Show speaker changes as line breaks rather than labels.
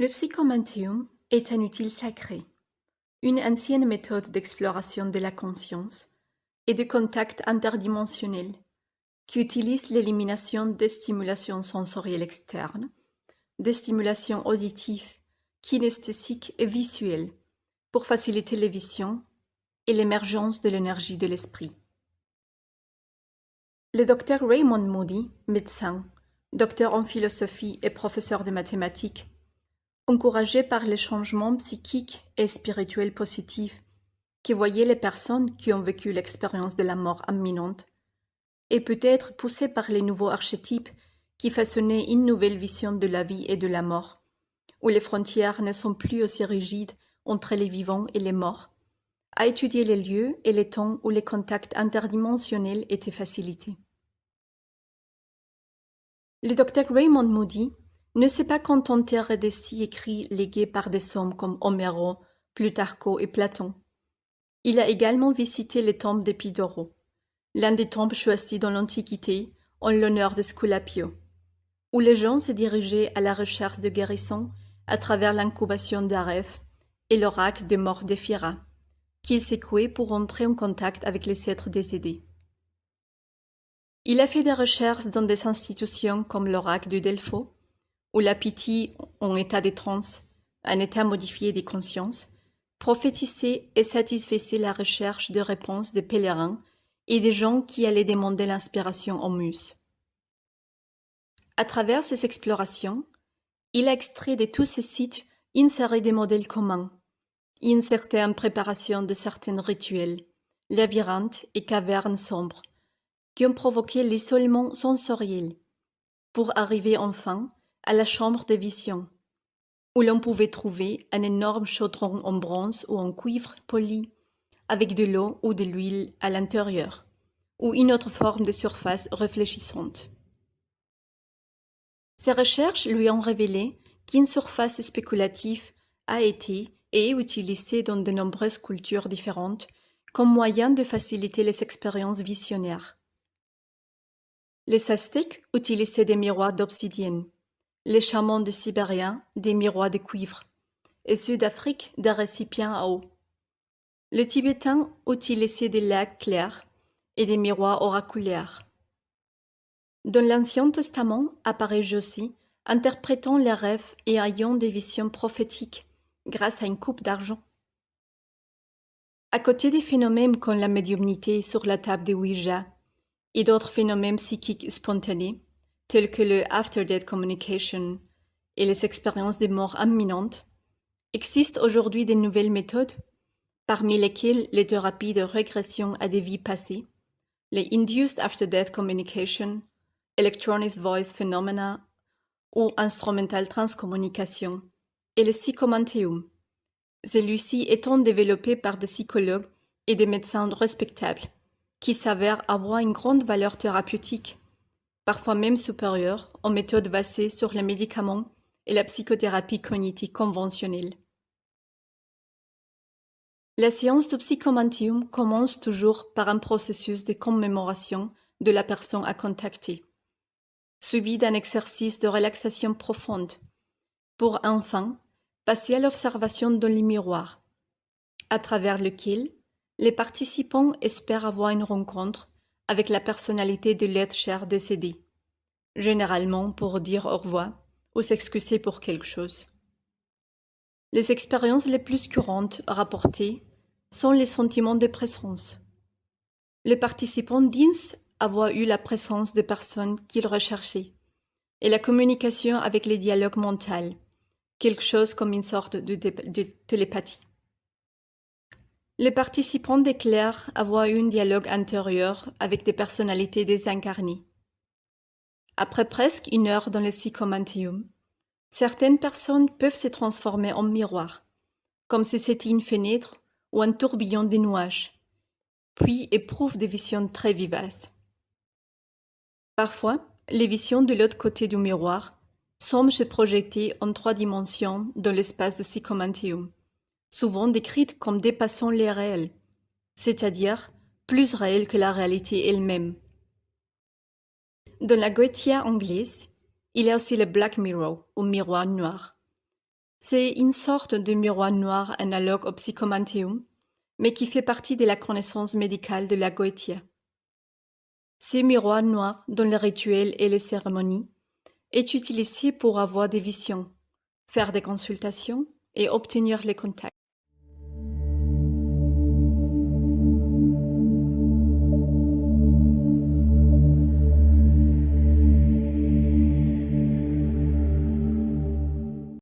Le psychomantium est un outil sacré, une ancienne méthode d'exploration de la conscience et de contact interdimensionnel qui utilise l'élimination des stimulations sensorielles externes, des stimulations auditives, kinesthésiques et visuelles pour faciliter les visions et l'émergence de l'énergie de l'esprit. Le docteur Raymond Moody, médecin, docteur en philosophie et professeur de mathématiques, encouragé par les changements psychiques et spirituels positifs que voyaient les personnes qui ont vécu l'expérience de la mort imminente, et peut-être poussé par les nouveaux archétypes qui façonnaient une nouvelle vision de la vie et de la mort, où les frontières ne sont plus aussi rigides entre les vivants et les morts, a étudié les lieux et les temps où les contacts interdimensionnels étaient facilités. Le docteur Raymond Moody ne s'est pas contenté des récits écrits légués par des hommes comme Homero, Plutarque et Platon. Il a également visité les tombes d'Epidoro, l'un des tombes choisis dans l'Antiquité en l'honneur d'Esculapio, où les gens se dirigeaient à la recherche de guérison à travers l'incubation d'Aref et l'oracle des morts d'Ephira, qu'ils secouaient pour entrer en contact avec les êtres décédés. Il a fait des recherches dans des institutions comme l'oracle de Delphes, où la Pythie, en état de transe, un état modifié des consciences, prophétisait et satisfaisait la recherche de réponses des pèlerins et des gens qui allaient demander l'inspiration aux muses. À travers ces explorations, il a extrait de tous ces sites une série de modèles communs, une certaine préparation de certains rituels, labyrinthes et cavernes sombres, qui ont provoqué l'isolement sensoriel, pour arriver enfin à la chambre de vision, où l'on pouvait trouver un énorme chaudron en bronze ou en cuivre poli, avec de l'eau ou de l'huile à l'intérieur, ou une autre forme de surface réfléchissante. Ces recherches lui ont révélé qu'une surface spéculative a été et est utilisée dans de nombreuses cultures différentes comme moyen de faciliter les expériences visionnaires. Les Aztèques utilisaient des miroirs d'obsidienne, les chamans de Sibérien des miroirs de cuivre, et ceux d'Afrique des récipients à eau. Les Tibétains utilisaient des lacs clairs et des miroirs oraculaires. Dans l'Ancien Testament apparaît Josie interprétant les rêves et ayant des visions prophétiques grâce à une coupe d'argent. À côté des phénomènes comme la médiumnité sur la table de Ouija et d'autres phénomènes psychiques spontanés, tels que le after-death communication et les expériences de mort imminente, existent aujourd'hui de nouvelles méthodes, parmi lesquelles les thérapies de régression à des vies passées, les induced after-death communication, electronic voice phenomena ou instrumental transcommunication, et le psychomanteum, celui-ci étant développé par des psychologues et des médecins respectables, qui s'avèrent avoir une grande valeur thérapeutique, parfois même supérieure aux méthodes basées sur les médicaments et la psychothérapie cognitive conventionnelle. La séance du psychomantium commence toujours par un processus de commémoration de la personne à contacter, suivi d'un exercice de relaxation profonde, pour enfin passer à l'observation dans le miroir, à travers lequel les participants espèrent avoir une rencontre avec la personnalité de l'être cher décédé, généralement pour dire au revoir ou s'excuser pour quelque chose. Les expériences les plus courantes rapportées sont les sentiments de présence. Les participants disent avoir eu la présence de personnes qu'ils recherchaient et la communication avec les dialogues mentaux, quelque chose comme une sorte de télépathie. Les participants déclarent avoir eu un dialogue intérieur avec des personnalités désincarnées. Après presque une heure dans le psychomanteum, certaines personnes peuvent se transformer en miroir, comme si c'était une fenêtre ou un tourbillon de nuages, puis éprouvent des visions très vivaces. Parfois, les visions de l'autre côté du miroir semblent se projeter en 3 dimensions dans l'espace du psychomanteum, souvent décrites comme dépassant les réels, c'est-à-dire plus réels que la réalité elle-même. Dans la Goetia anglaise, il y a aussi le Black Mirror, ou miroir noir, C'est une sorte de miroir noir analogue au psychomanteum, mais qui fait partie de la connaissance médicale de la Goetia. Ce miroir noir, dans les rituels et les cérémonies, est utilisé pour avoir des visions, faire des consultations et obtenir les contacts.